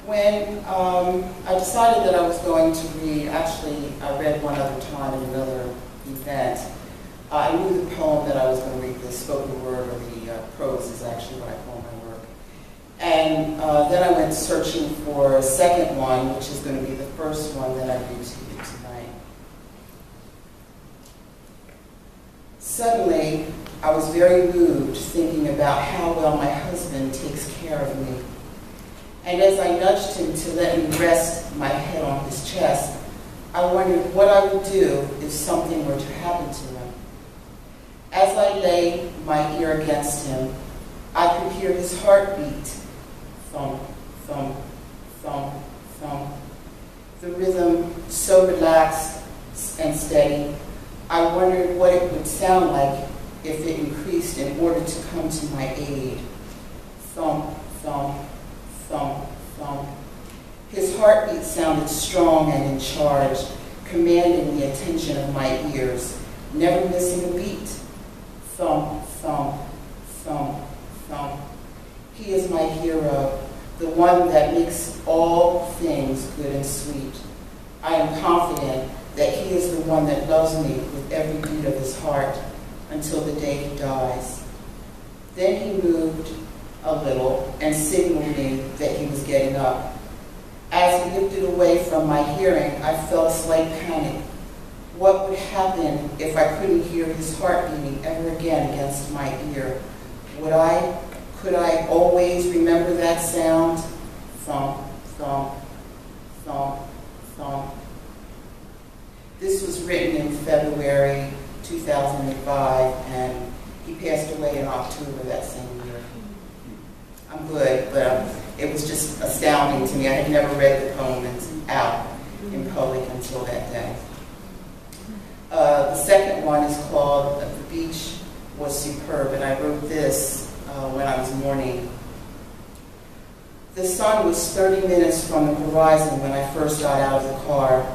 When I decided that I was going to read, actually I read one other time in another event, I knew the poem that I was going to read, the spoken word or the prose is actually what I call my work. And then I went searching for a second one, which is going to be the first one that I read to you tonight. Suddenly, I was very moved thinking about how well my husband takes care of me. And as I nudged him to let me rest my head on his chest, I wondered what I would do if something were to happen to him. As I lay my ear against him, I could hear his heartbeat, thump, thump, thump, thump. The rhythm so relaxed and steady, I wondered what it would sound like if it increased in order to come to my aid. Thump, thump, thump, thump. His heartbeat sounded strong and in charge, commanding the attention of my ears, never missing a beat. Thump, thump, thump, thump. He is my hero, the one that makes all things good and sweet. I am confident that he is the one that loves me with every beat of his heart until the day he dies. Then he moved a little and signaled me that he was getting up. As he lifted away from my hearing, I felt a slight panic. What would happen if I couldn't hear his heart beating ever again against my ear? Could I always remember that sound? Thump, thump, thump, thump. This was written in February 2005, and he passed away in October that same year. I'm good, but it was just astounding to me. I had never read the poem out in public until that day. The second one is called The Beach Was Superb, and I wrote this when I was mourning. The sun was 30 minutes from the horizon when I first got out of the car.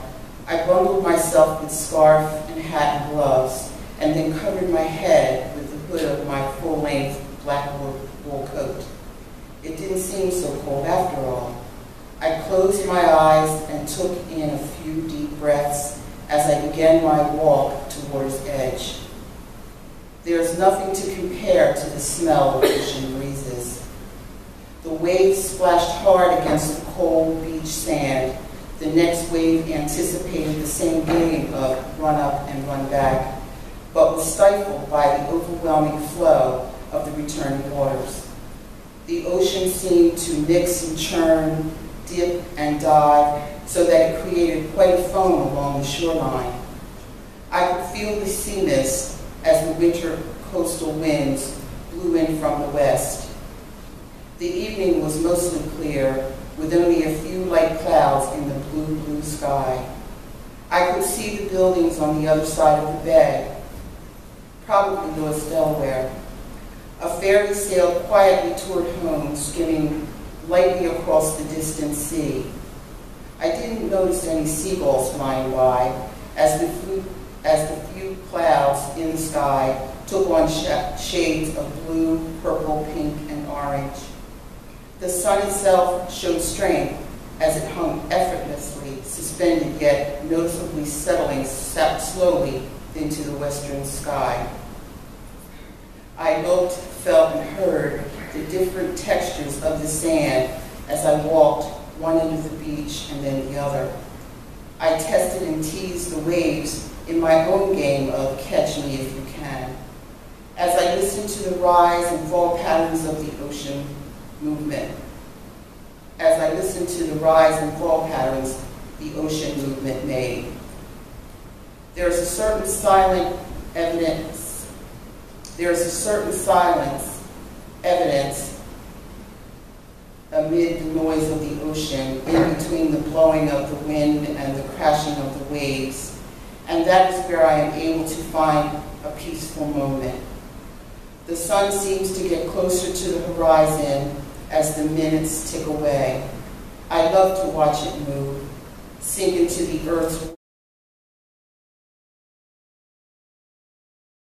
I bundled myself with scarf and hat and gloves, and then covered my head with the hood of my full-length black wool coat. It didn't seem so cold after all. I closed my eyes and took in a few deep breaths as I began my walk toward its edge. There's nothing to compare to the smell of ocean breezes. The waves splashed hard against the cold beach sand. The next wave anticipated the same game of run up and run back, but was stifled by the overwhelming flow of the returning waters. The ocean seemed to mix and churn, dip and dive, so that it created quite a foam along the shoreline. I could feel the sea mist as the winter coastal winds blew in from the west. The evening was mostly clear, with only a few light clouds in the blue, blue sky. I could see the buildings on the other side of the bay, probably North Delaware. A ferry sailed quietly toward home, skimming lightly across the distant sea. I didn't notice any seagulls flying by as the few clouds in the sky took on shades of blue, purple, pink, and orange. The sun itself showed strength as it hung effortlessly, suspended yet noticeably settling slowly into the western sky. I looked, felt, and heard the different textures of the sand as I walked one end of the beach and then the other. I tested and teased the waves in my own game of catch me if you can, as I listened to the rise and fall patterns of the ocean movement. As I listened to the rise and fall patterns the ocean movement made. There's a certain silence evidence amid the noise of the ocean, in between the blowing of the wind and the crashing of the waves. And that is where I am able to find a peaceful moment. The sun seems to get closer to the horizon as the minutes tick away. I love to watch it move, sink into the earth's